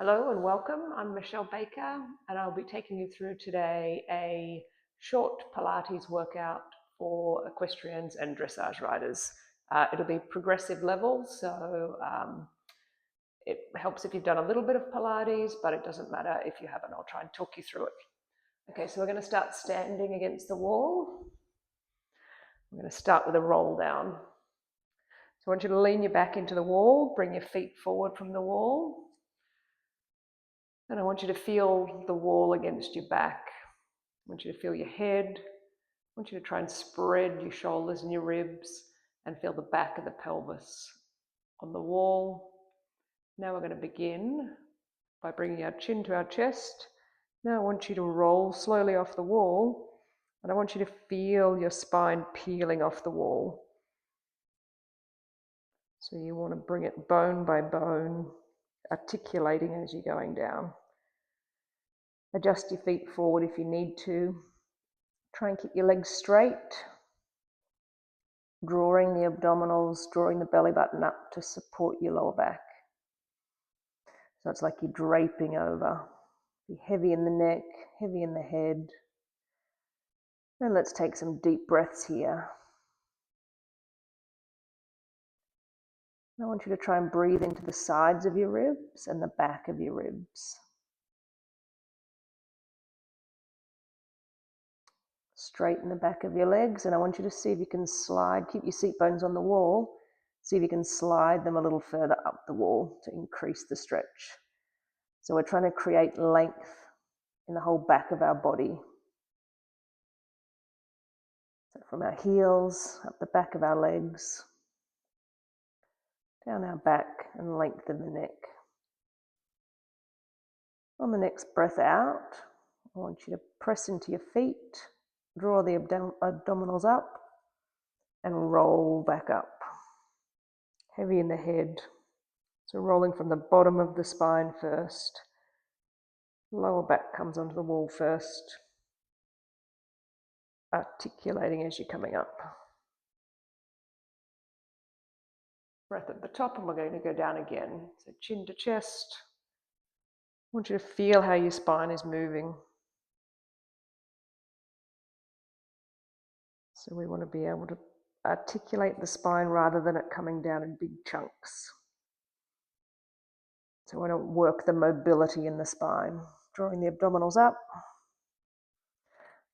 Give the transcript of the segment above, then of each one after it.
Hello and welcome. I'm Michelle Baker and I'll be taking you through today a short Pilates workout for equestrians and dressage riders. It'll be progressive levels, so it helps if you've done a little bit of Pilates, but it doesn't matter if you haven't. I'll try and talk you through it. Okay, so we're going to start standing against the wall. I'm going to start with a roll down. So I want you to lean your back into the wall, bring your feet forward from the wall. And I want you to feel the wall against your back. I want you to feel your head. I want you to try and spread your shoulders and your ribs and feel the back of the pelvis on the wall. Now we're going to begin by bringing our chin to our chest. Now I want you to roll slowly off the wall, and I want you to feel your spine peeling off the wall. So you want to bring it bone by bone, articulating as you're going down. Adjust your feet forward if you need to. Try and keep your legs straight, drawing the abdominals, drawing the belly button up to support your lower back. So it's like you're draping over. Be heavy in the neck, heavy in the head. And let's take some deep breaths here. I want you to try and breathe into the sides of your ribs and the back of your ribs. Straighten the back of your legs, and I want you to see if you can slide, keep your seat bones on the wall, see if you can slide them a little further up the wall to increase the stretch. So we're trying to create length in the whole back of our body. So from our heels, up the back of our legs, down our back and lengthen the neck. On the next breath out, I want you to press into your feet, draw the abdominals up and roll back up. Heavy in the head. So rolling from the bottom of the spine first. Lower back comes onto the wall first. Articulating as you're coming up. Breath at the top, and we're going to go down again. So chin to chest. I want you to feel how your spine is moving. So we want to be able to articulate the spine rather than it coming down in big chunks. So we want to work the mobility in the spine. Drawing the abdominals up.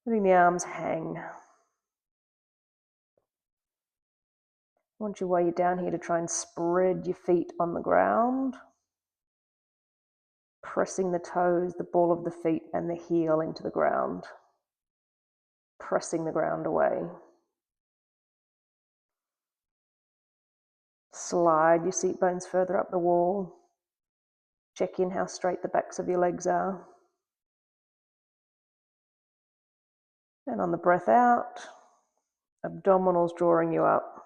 Letting the arms hang. I want you, while you're down here, to try and spread your feet on the ground, pressing the toes, the ball of the feet and the heel into the ground, pressing the ground away. Slide your seat bones further up the wall. Check in how straight the backs of your legs are. And on the breath out, abdominals drawing you up,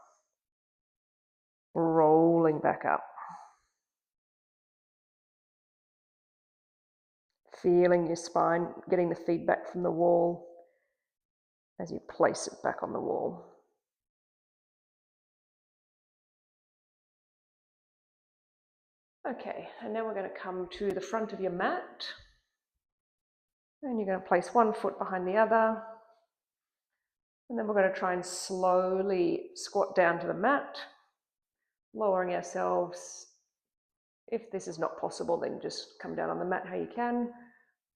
rolling back up. Feeling your spine, getting the feedback from the wall as you place it back on the wall. Okay, and now we're going to come to the front of your mat. And you're going to place one foot behind the other. And then we're going to try and slowly squat down to the mat, lowering ourselves. If this is not possible, then just come down on the mat how you can.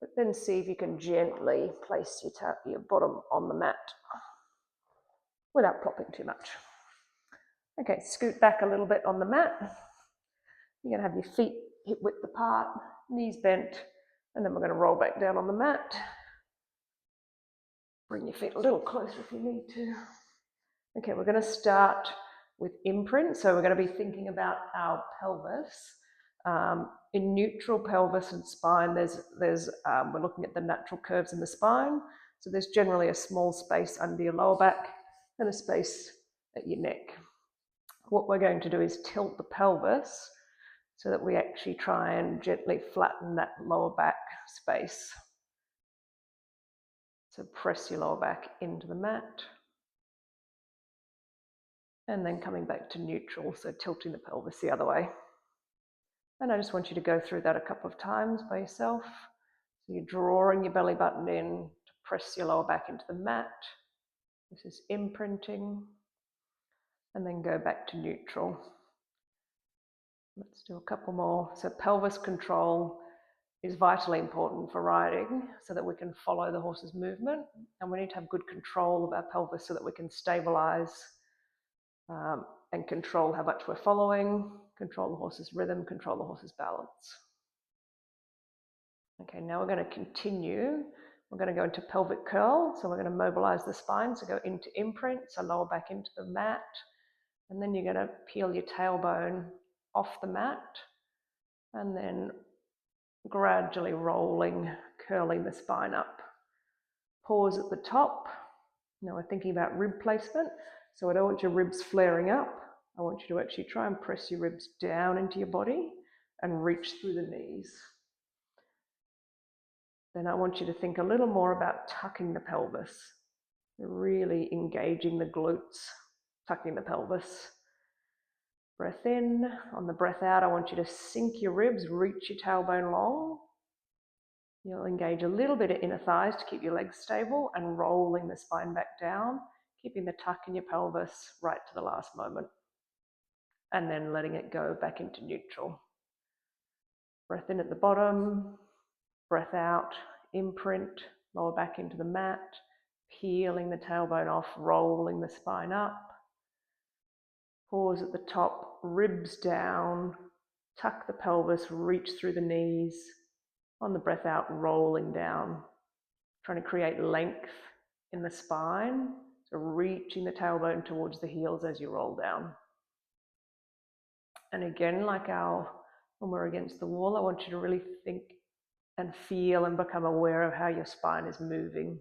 But then see if you can gently place your bottom on the mat without plopping too much. Okay, scoot back a little bit on the mat. You're going to have your feet hip width apart, knees bent, and then we're going to roll back down on the mat. Bring your feet a little closer if you need to. Okay, we're going to start with imprint. So we're going to be thinking about our pelvis. In neutral pelvis and spine, we're looking at the natural curves in the spine. So there's generally a small space under your lower back and a space at your neck. What we're going to do is tilt the pelvis so that we actually try and gently flatten that lower back space. So press your lower back into the mat. And then coming back to neutral, so tilting the pelvis the other way. And I just want you to go through that a couple of times by yourself. So you're drawing your belly button in to press your lower back into the mat. This is imprinting. And then go back to neutral. Let's do a couple more. So pelvis control is vitally important for riding so that we can follow the horse's movement. And we need to have good control of our pelvis so that we can stabilize and control how much we're following, control the horse's rhythm, control the horse's balance. Okay, now we're going to continue. We're going to go into pelvic curl. So we're going to mobilize the spine. So go into imprint, so lower back into the mat. And then you're going to peel your tailbone off the mat. And then gradually rolling, curling the spine up. Pause at the top. Now we're thinking about rib placement. So I don't want your ribs flaring up. I want you to actually try and press your ribs down into your body and reach through the knees. Then I want you to think a little more about tucking the pelvis, really engaging the glutes, tucking the pelvis. Breath in. On the breath out, I want you to sink your ribs, reach your tailbone long. You'll engage a little bit of inner thighs to keep your legs stable and rolling the spine back down, keeping the tuck in your pelvis right to the last moment. And then letting it go back into neutral. Breath in at the bottom, breath out, imprint, lower back into the mat, peeling the tailbone off, rolling the spine up. Pause at the top, ribs down, tuck the pelvis, reach through the knees. On the breath out, rolling down, trying to create length in the spine, so reaching the tailbone towards the heels as you roll down. And again, like when we're against the wall, I want you to really think and feel and become aware of how your spine is moving.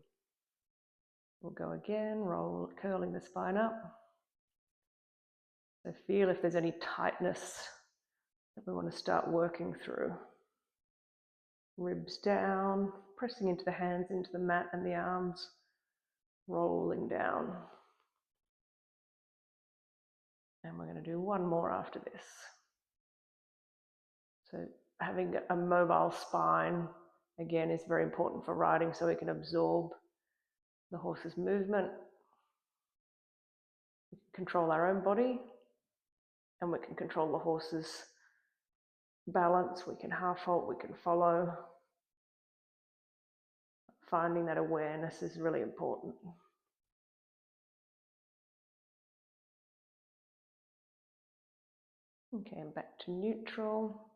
We'll go again, roll, curling the spine up. So feel if there's any tightness that we want to start working through. Ribs down, pressing into the hands, into the mat and the arms, rolling down. And we're going to do one more after this. So having a mobile spine, again, is very important for riding so we can absorb the horse's movement. We can control our own body and we can control the horse's balance. We can half halt, we can follow. Finding that awareness is really important. Okay, and back to neutral.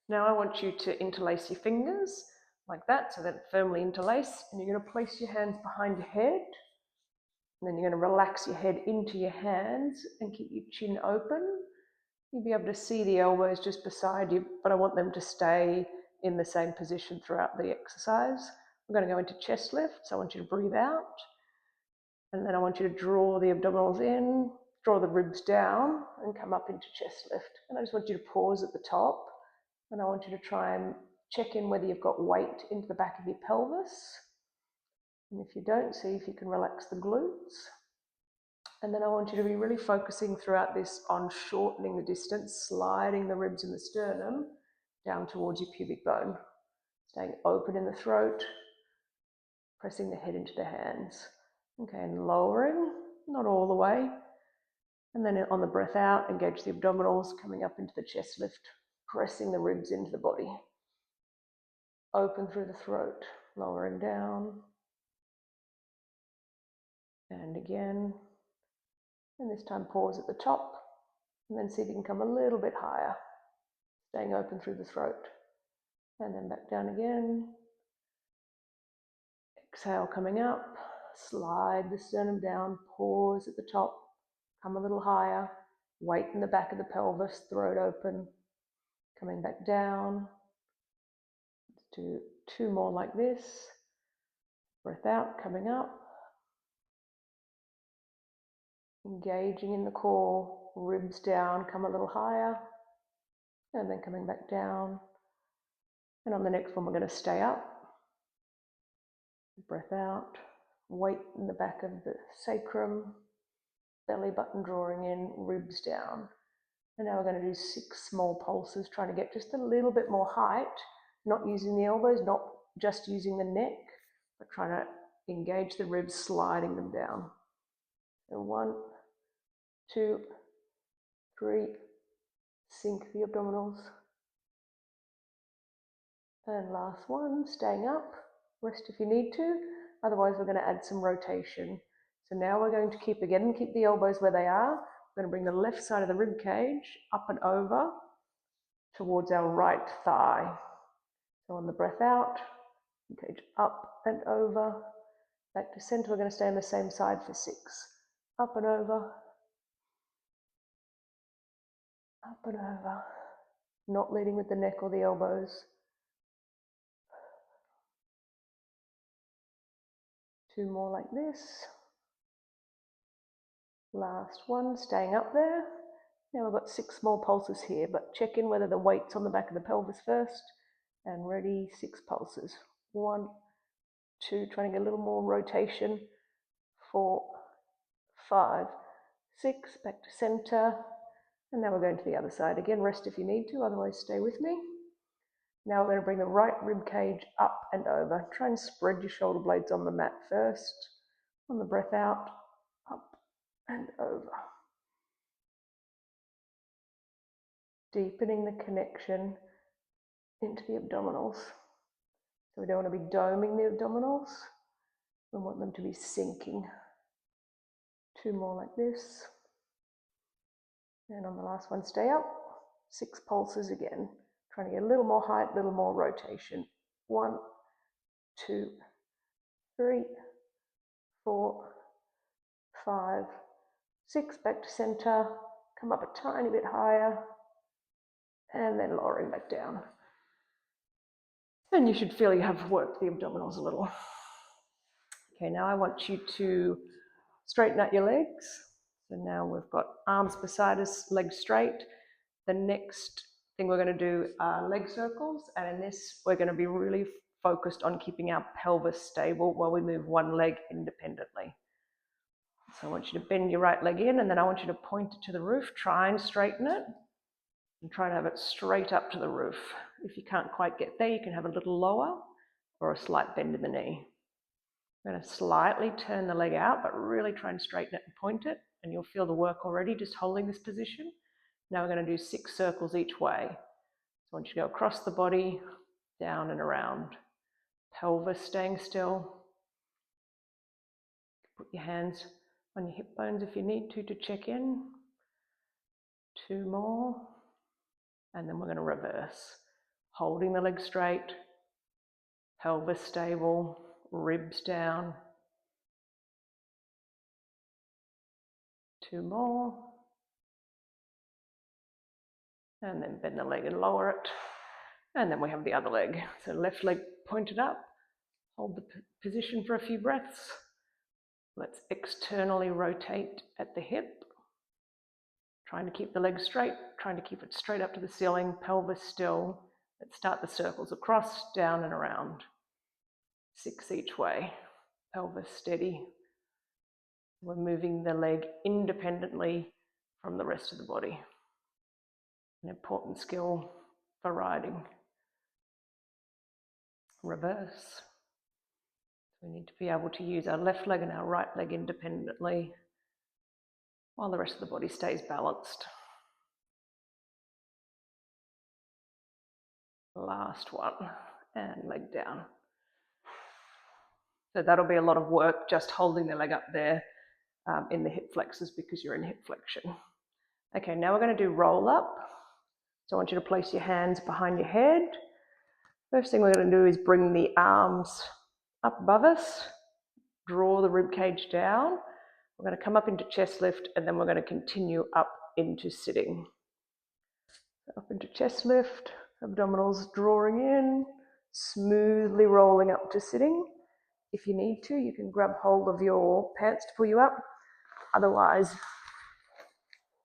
Now I want you to interlace your fingers like that, so that firmly interlace, and you're going to place your hands behind your head, and then you're going to relax your head into your hands and keep your chin open. You'll be able to see the elbows just beside you, but I want them to stay in the same position throughout the exercise. We're going to go into chest lift, so I want you to breathe out, and then I want you to draw the abdominals in, draw the ribs down, and come up into chest lift. And I just want you to pause at the top, and I want you to try and check in whether you've got weight into the back of your pelvis. And if you don't, see if you can relax the glutes. And then I want you to be really focusing throughout this on shortening the distance, sliding the ribs and the sternum down towards your pubic bone. Staying open in the throat, pressing the head into the hands. Okay, and lowering, not all the way. And then on the breath out, engage the abdominals, coming up into the chest lift, pressing the ribs into the body. Open through the throat, lowering down. And again. And this time pause at the top, and then see if you can come a little bit higher, staying open through the throat. And then back down again. Exhale, coming up, slide the sternum down, pause at the top, come a little higher, weight in the back of the pelvis, throat open, coming back down. Let's do 2 more like this. Breath out, coming up. Engaging in the core, ribs down, come a little higher, and then coming back down. And on the next one, we're going to stay up. Breath out, weight in the back of the sacrum, belly button drawing in, ribs down. And now we're going to do 6 small pulses, trying to get just a little bit more height, not using the elbows, not just using the neck, but trying to engage the ribs, sliding them down. So 1, 2, 3, sink the abdominals. And last one, staying up. Rest if you need to, otherwise we're going to add some rotation. So now we're going to keep the elbows where they are. We're going to bring the left side of the rib cage up and over towards our right thigh. So on the breath out, cage up and over, back to center. We're going to stay on the same side for 6. Up and over, up and over. Not leading with the neck or the elbows. 2 more like this. Last one, staying up there. Now we've got 6 small pulses here, but check in whether the weight's on the back of the pelvis first. And ready, 6 pulses. 1, 2, trying to get a little more rotation. 4, 5, 6, back to center. And now we're going to the other side. Again, rest if you need to, otherwise stay with me. Now we're going to bring the right rib cage up and over. Try and spread your shoulder blades on the mat first. On the breath out, up and over. Deepening the connection into the abdominals. So we don't want to be doming the abdominals. We want them to be sinking. 2 more like this. And on the last one, stay up. 6 pulses again. Trying to get a little more height, a little more rotation. 1, 2, 3, 4, 5, 6. Back to center. Come up a tiny bit higher. And then lowering back down. And you should feel you have worked the abdominals a little. Okay, now I want you to straighten out your legs. So now we've got arms beside us, legs straight. The next thing we're going to do are leg circles, and in this we're going to be really focused on keeping our pelvis stable while we move one leg independently. So I want you to bend your right leg in, and then I want you to point it to the roof. Try and straighten it, and try to have it straight up to the roof. If you can't quite get there, you can have a little lower or a slight bend in the knee. I'm going to slightly turn the leg out, but really try and straighten it and point it, and you'll feel the work already just holding this position. Now we're going to do 6 circles each way. So I want you to go across the body, down and around. Pelvis staying still. Put your hands on your hip bones if you need to check in. 2 more. And then we're going to reverse. Holding the leg straight, pelvis stable, ribs down. 2 more. And then bend the leg and lower it. And then we have the other leg. So left leg pointed up. Hold the position for a few breaths. Let's externally rotate at the hip. Trying to keep the leg straight, trying to keep it straight up to the ceiling, pelvis still. Let's start the circles across, down and around. 6 each way. Pelvis steady. We're moving the leg independently from the rest of the body. An important skill for riding. Reverse. We need to be able to use our left leg and our right leg independently while the rest of the body stays balanced. Last one, and leg down. So that'll be a lot of work just holding the leg up there in the hip flexors because you're in hip flexion. Okay, now we're going to do roll up. So I want you to place your hands behind your head. First thing we're going to do is bring the arms up above us, draw the rib cage down. We're going to come up into chest lift, and then we're going to continue up into sitting. Up into chest lift, abdominals drawing in, smoothly rolling up to sitting. If you need to, you can grab hold of your pants to pull you up. Otherwise,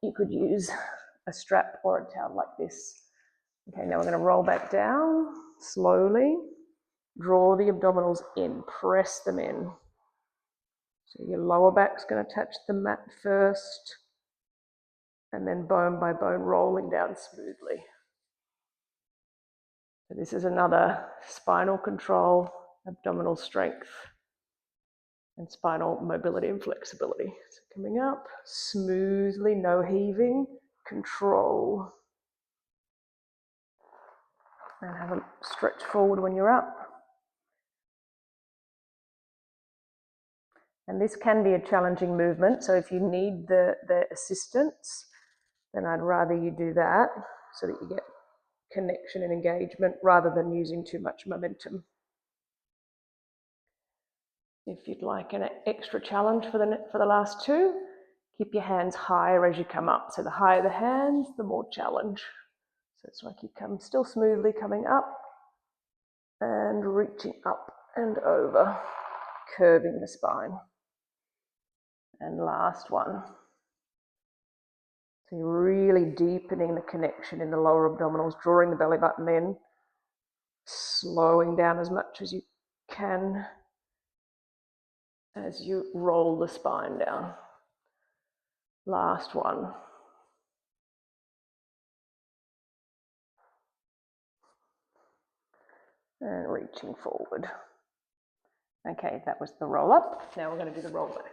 you could use a strap or a towel like this. Okay, now we're going to roll back down slowly. Draw the abdominals in, press them in. So your lower back's going to touch the mat first. and then bone by bone rolling down smoothly. So this is another spinal control, abdominal strength, and spinal mobility and flexibility. So coming up smoothly, no heaving, control. And have a stretch forward when you're up. And this can be a challenging movement, so if you need the assistance, then I'd rather you do that so that you get connection and engagement rather than using too much momentum. If you'd like an extra challenge for the last two, keep your hands higher as you come up. So the higher the hands, the more challenge. So it's like you come still smoothly coming up and reaching up and over, curving the spine. And last one. So you're really deepening the connection in the lower abdominals, drawing the belly button in, slowing down as much as you can as you roll the spine down. Last one. And reaching forward. Okay, that was the roll up. Now we're going to do the roll back.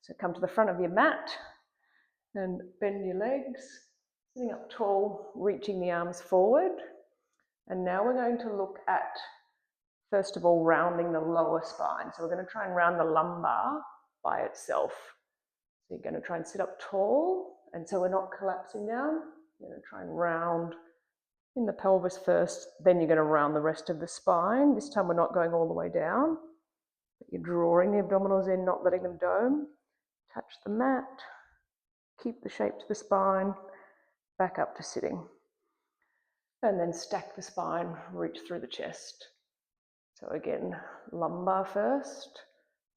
So come to the front of your mat and bend your legs, sitting up tall, reaching the arms forward. And now we're going to look at, first of all, rounding the lower spine. So we're going to try and round the lumbar by itself. So you're going to try and sit up tall, and so we're not collapsing down. You're going to try and round in the pelvis first, then you're going to round the rest of the spine. This time we're not going all the way down, but you're drawing the abdominals in, not letting them dome. Touch the mat, keep the shape to the spine, back up to sitting. And then stack the spine, reach through the chest. So again, lumbar first.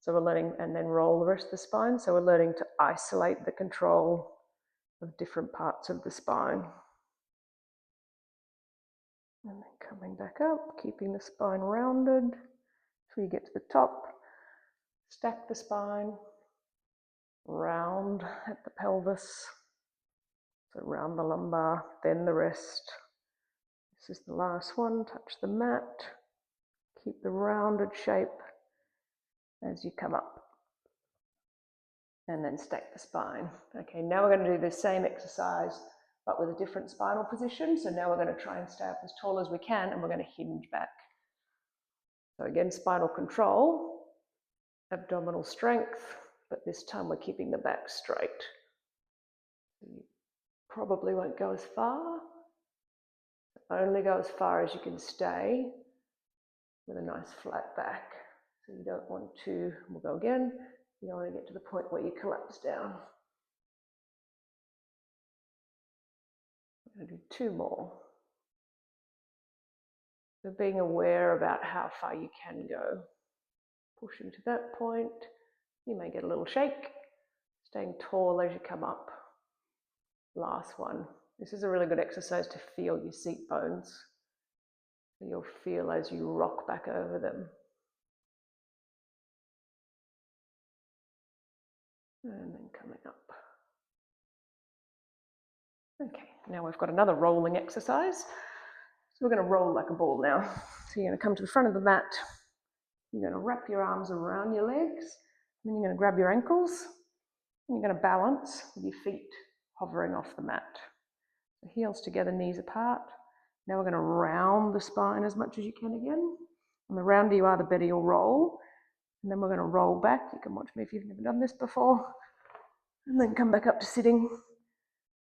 So we're learning, and then roll the rest of the spine. So we're learning to isolate the control of different parts of the spine. And then coming back up, keeping the spine rounded until you get to the top. Stack the spine, round at the pelvis. So round the lumbar, then the rest. This is the last one. Touch the mat. Keep the rounded shape as you come up. And then stack the spine. Okay, now we're going to do the same exercise but with a different spinal position. So now we're going to try and stay up as tall as we can, and we're going to hinge back. So again, spinal control, abdominal strength, but this time we're keeping the back straight. You probably won't go as far. Only go as far as you can stay with a nice flat back. So you don't want to, we'll go again, you don't want to get to the point where you collapse down. I'm going to do two more. So being aware about how far you can go. Pushing to that point. You may get a little shake. Staying tall as you come up. Last one. This is a really good exercise to feel your seat bones. So you'll feel as you rock back over them. And then coming up. Okay, now we've got another rolling exercise. So we're going to roll like a ball now. So you're going to come to the front of the mat. You're going to wrap your arms around your legs. And then you're going to grab your ankles. And you're going to balance with your feet hovering off the mat. So heels together, knees apart. Now we're going to round the spine as much as you can again. And the rounder you are, the better you'll roll. And then we're going to roll back. You can watch me if you've never done this before. And then come back up to sitting.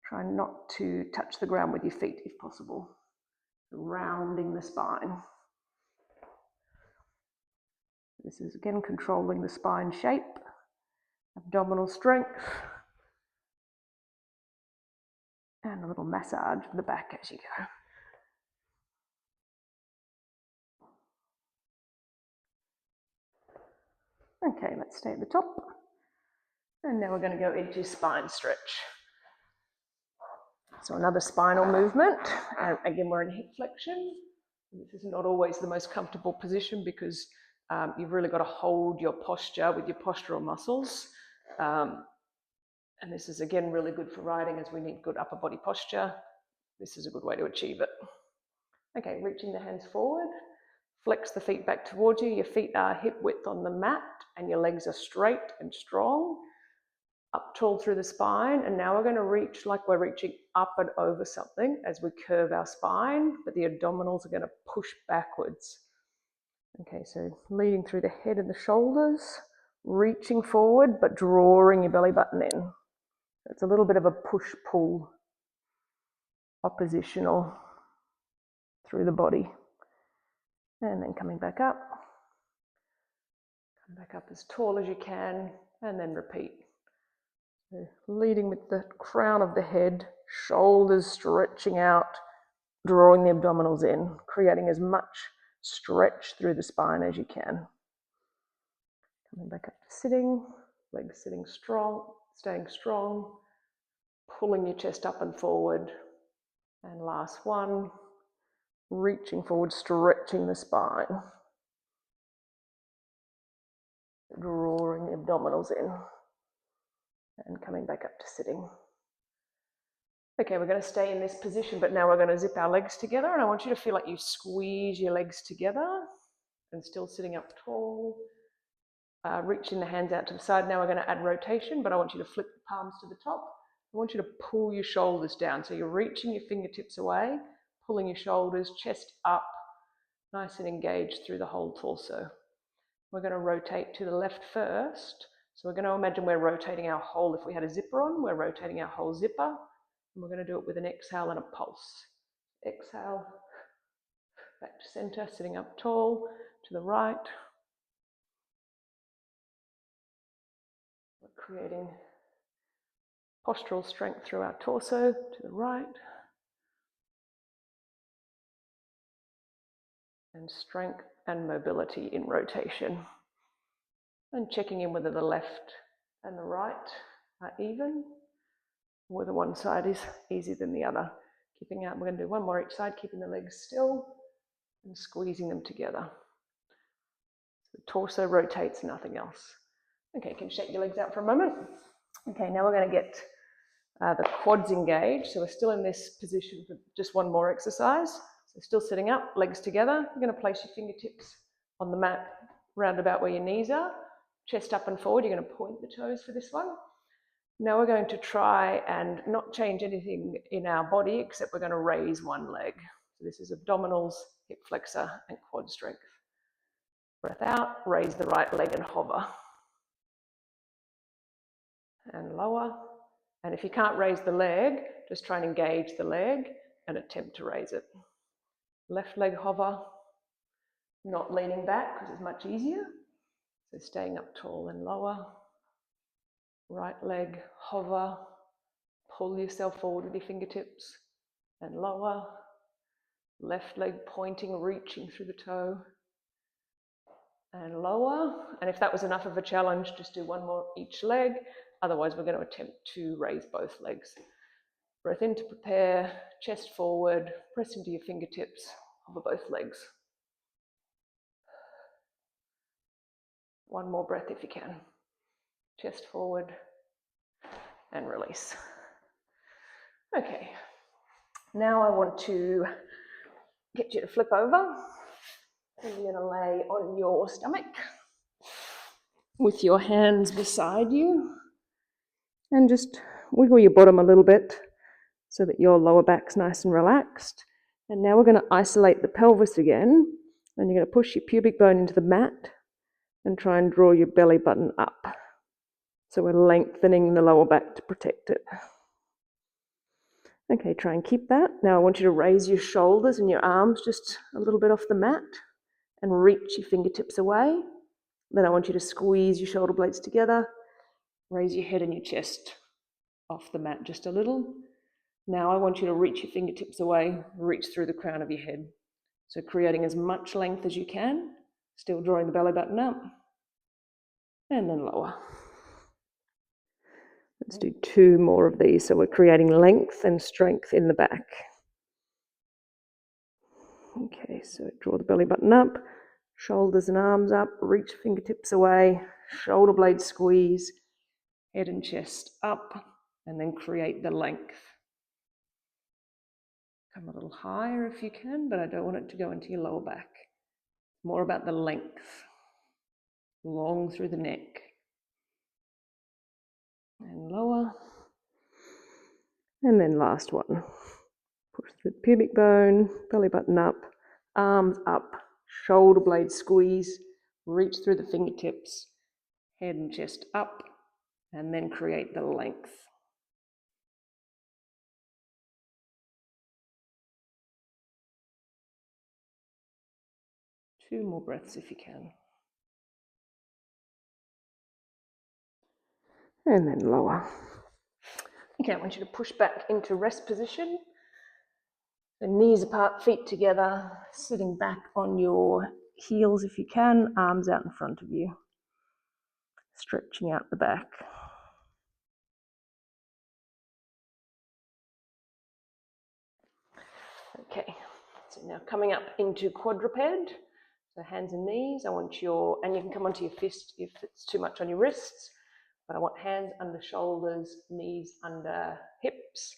Try not to touch the ground with your feet if possible. Rounding the spine. This is again controlling the spine shape, abdominal strength, and a little massage of the back as you go. Okay, let's stay at the top. And now we're going to go into spine stretch. So another spinal movement. Again, we're in hip flexion. This is not always the most comfortable position because you've really got to hold your posture with your postural muscles. And this is again really good for riding as we need good upper body posture. This is a good way to achieve it. Okay, reaching the hands forward, flex the feet back towards you. Your feet are hip width on the mat and your legs are straight and strong. Up tall through the spine, and now we're going to reach like we're reaching up and over something as we curve our spine, but the abdominals are going to push backwards. Okay, so leading through the head and the shoulders, reaching forward but drawing your belly button in. It's a little bit of a push-pull, oppositional through the body. And then coming back up. Come back up as tall as you can, and then repeat. So leading with the crown of the head, shoulders stretching out, drawing the abdominals in, creating as much stretch through the spine as you can. Coming back up to sitting, legs sitting strong, staying strong, pulling your chest up and forward. And last one, reaching forward, stretching the spine, drawing the abdominals in. And coming back up to sitting. Okay, we're going to stay in this position, but now we're going to zip our legs together, and I want you to feel like you squeeze your legs together and still sitting up tall, reaching the hands out to the side. Now we're going to add rotation, but I want you to flip the palms to the top. I want you to pull your shoulders down. So you're reaching your fingertips away, pulling your shoulders, chest up, nice and engaged through the whole torso. We're going to rotate to the left first. So we're going to imagine we're rotating our whole, if we had a zipper on, we're rotating our whole zipper. And we're going to do it with an exhale and a pulse. Exhale, back to center, sitting up tall, to the right. We're creating postural strength through our torso, to the right. And strength and mobility in rotation. And checking in whether the left and the right are even, whether one side is easier than the other. Keeping out, we're going to do one more each side, keeping the legs still and squeezing them together. So the torso rotates, nothing else. Okay, you can shake your legs out for a moment. Okay, now we're going to get the quads engaged. So we're still in this position for just one more exercise. So still sitting up, legs together. You're going to place your fingertips on the mat round about where your knees are. Chest up and forward, you're going to point the toes for this one. Now we're going to try and not change anything in our body except we're going to raise one leg. So this is abdominals, hip flexor and quad strength. Breath out, raise the right leg and hover. And lower. And if you can't raise the leg, just try and engage the leg and attempt to raise it. Left leg hover, not leaning back because it's much easier. So staying up tall and lower. Right leg hover, pull yourself forward with your fingertips and lower. Left leg pointing, reaching through the toe and lower. And if that was enough of a challenge, just do one more each leg. Otherwise, we're going to attempt to raise both legs. Breath in to prepare, chest forward, press into your fingertips, hover both legs. One more breath if you can. Chest forward and release. Okay, now I want to get you to flip over. And you're going to lay on your stomach with your hands beside you and just wiggle your bottom a little bit so that your lower back's nice and relaxed. And now we're going to isolate the pelvis again, and you're going to push your pubic bone into the mat and try and draw your belly button up. So we're lengthening the lower back to protect it. Okay, try and keep that. Now I want you to raise your shoulders and your arms just a little bit off the mat and reach your fingertips away. Then I want you to squeeze your shoulder blades together, raise your head and your chest off the mat just a little. Now I want you to reach your fingertips away, reach through the crown of your head. So creating as much length as you can, still drawing the belly button up, and then lower. Let's do 2 more of these. So we're creating length and strength in the back. Okay, so draw the belly button up, shoulders and arms up, reach fingertips away, shoulder blades squeeze, head and chest up, and then create the length. Come a little higher if you can, but I don't want it to go into your lower back. More about the length, long through the neck. And lower. And then last one. Push through the pubic bone, belly button up, arms up, shoulder blades squeeze, reach through the fingertips, head and chest up, and then create the length. Two more breaths if you can. And then lower. Okay, I want you to push back into rest position. The knees apart, feet together, sitting back on your heels if you can, arms out in front of you, stretching out the back. Okay, so now coming up into quadruped, so hands and knees. I want and you can come onto your fist if it's too much on your wrists, but I want hands under shoulders, knees under hips.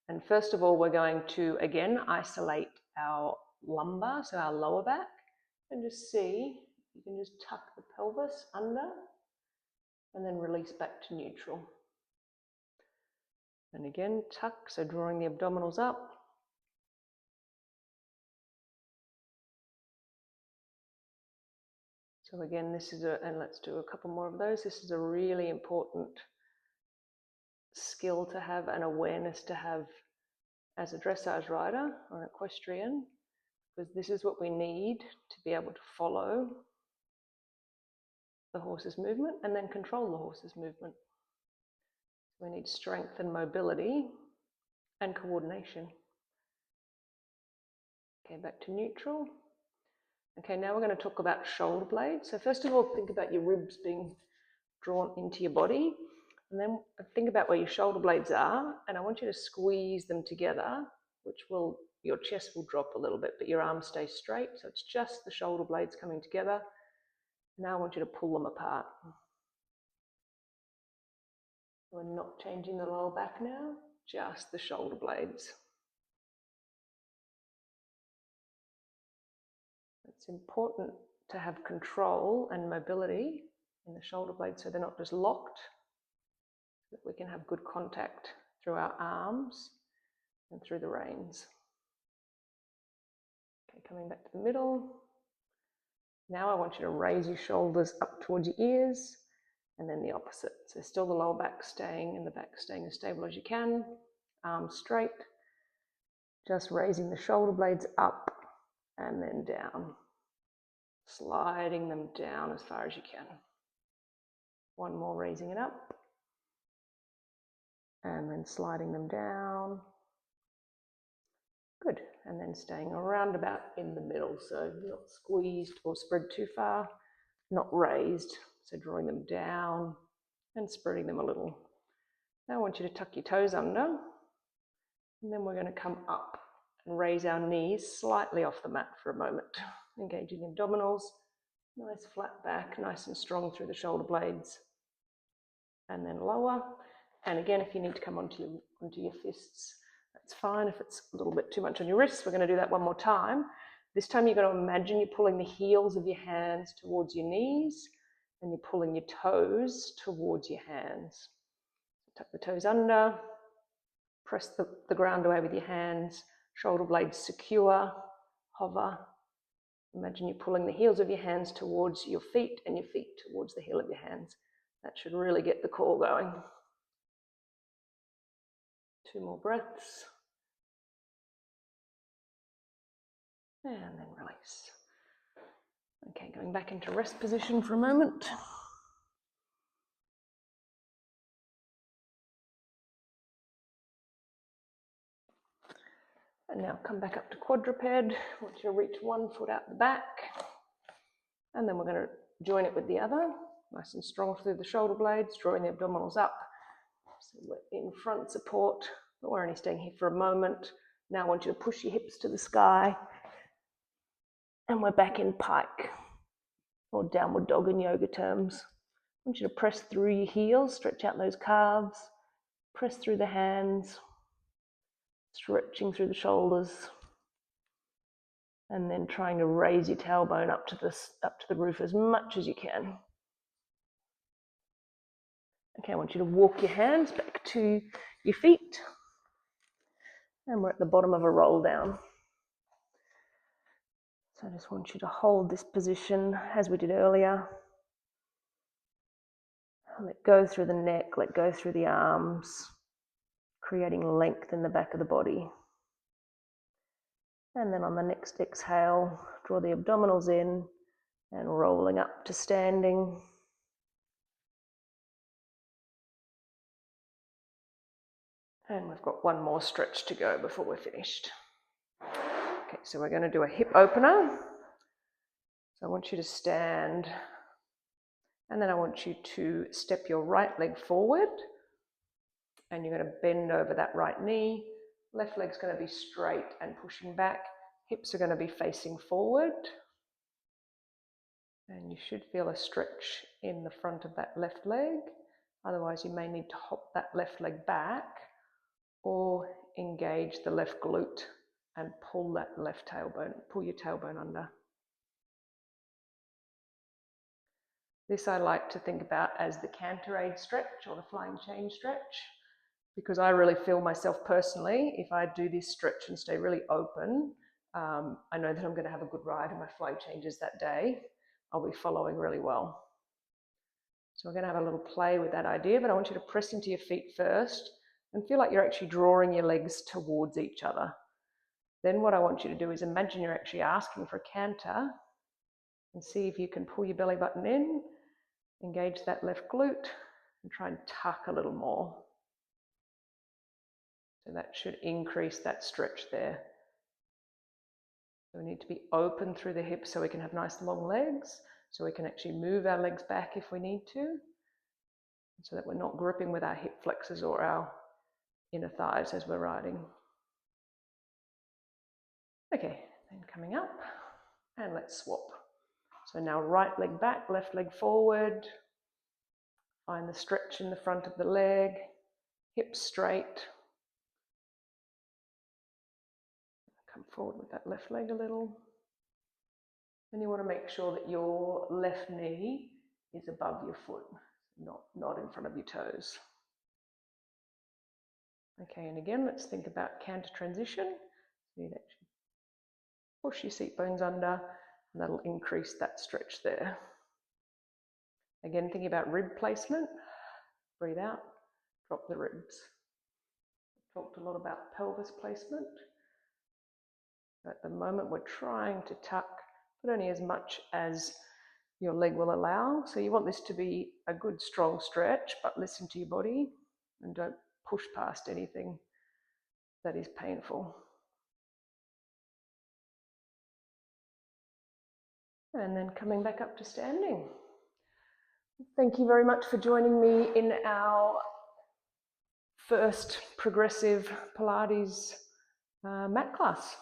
And first of all, we're going to, again, isolate our lumbar, so our lower back, and just see, you can just tuck the pelvis under, and then release back to neutral. And again, tuck, so drawing the abdominals up. So again, this is and let's do a couple more of those. This is a really important skill to have, and awareness to have as a dressage rider or an equestrian, because this is what we need to be able to follow the horse's movement and then control the horse's movement. We need strength and mobility and coordination. Okay, back to neutral. Okay, now we're going to talk about shoulder blades. So first of all, think about your ribs being drawn into your body, and then think about where your shoulder blades are, and I want you to squeeze them together, your chest will drop a little bit, but your arms stay straight, so it's just the shoulder blades coming together. Now I want you to pull them apart. We're not changing the lower back now, just the shoulder blades. It's important to have control and mobility in the shoulder blades so they're not just locked, so that we can have good contact through our arms and through the reins. Okay, coming back to the middle. Now I want you to raise your shoulders up towards your ears, and then the opposite. So still the lower back staying and the back staying as stable as you can, arms straight, just raising the shoulder blades up and then down, sliding them down as far as you can. One more, raising it up and then sliding them down. Good, and then staying around about in the middle, so not squeezed or spread too far, not raised, so drawing them down and spreading them a little. Now I want you to tuck your toes under, and then we're going to come up and raise our knees slightly off the mat for a moment, engaging the abdominals, nice flat back, nice and strong through the shoulder blades, and then lower. And again, if you need to come onto your fists, that's fine. If it's a little bit too much on your wrists, we're going to do that one more time. This time you're going to imagine you're pulling the heels of your hands towards your knees, and you're pulling your toes towards your hands. Tuck the toes under, press the ground away with your hands, shoulder blades secure, hover. Imagine you're pulling the heels of your hands towards your feet and your feet towards the heel of your hands. That should really get the core going. Two more breaths. And then release. Okay, going back into rest position for a moment. And now come back up to quadruped. I want you to reach one foot out the back. And then we're going to join it with the other. Nice and strong through the shoulder blades, drawing the abdominals up. So we're in front support, but we're only staying here for a moment. Now I want you to push your hips to the sky. And we're back in pike, or downward dog in yoga terms. want you to press through your heels, stretch out those calves, press through the hands, stretching through the shoulders, and then trying to raise your tailbone up to the roof as much as you can. Okay, I want you to walk your hands back to your feet, and we're at the bottom of a roll down. So I just want you to hold this position as we did earlier. Let go through the neck, let go through the arms, creating length in the back of the body. And then on the next exhale, draw the abdominals in and rolling up to standing. And we've got one more stretch to go before we're finished. Okay, so we're going to do a hip opener. So I want you to stand, and then I want you to step your right leg forward, and you're going to bend over that right knee. Left leg's going to be straight and pushing back. Hips are going to be facing forward. And you should feel a stretch in the front of that left leg. Otherwise, you may need to hop that left leg back or engage the left glute and pull that left tailbone, pull your tailbone under. This I like to think about as the canter aid stretch or the flying change stretch, because I really feel myself personally, if I do this stretch and stay really open, I know that I'm going to have a good ride in my fly changes that day. I'll be following really well. So we're going to have a little play with that idea, but I want you to press into your feet first and feel like you're actually drawing your legs towards each other. Then what I want you to do is imagine you're actually asking for a canter and see if you can pull your belly button in, engage that left glute, and try and tuck a little more. So that should increase that stretch there. So we need to be open through the hips so we can have nice long legs, so we can actually move our legs back if we need to, so that we're not gripping with our hip flexors or our inner thighs as we're riding. Okay, then coming up, and let's swap. So now right leg back, left leg forward. Find the stretch in the front of the leg, hips straight. Come forward with that left leg a little. And you want to make sure that your left knee is above your foot, not in front of your toes. Okay, and again, let's think about canter transition. So you'd actually push your seat bones under, and that'll increase that stretch there. Again, thinking about rib placement. Breathe out, drop the ribs. I've talked a lot about pelvis placement. At the moment, we're trying to tuck, but only as much as your leg will allow. So you want this to be a good, strong stretch, but listen to your body and don't push past anything that is painful. And then coming back up to standing. Thank you very much for joining me in our first Progressive Pilates mat class.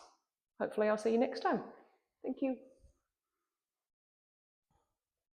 Hopefully I'll see you next time. Thank you.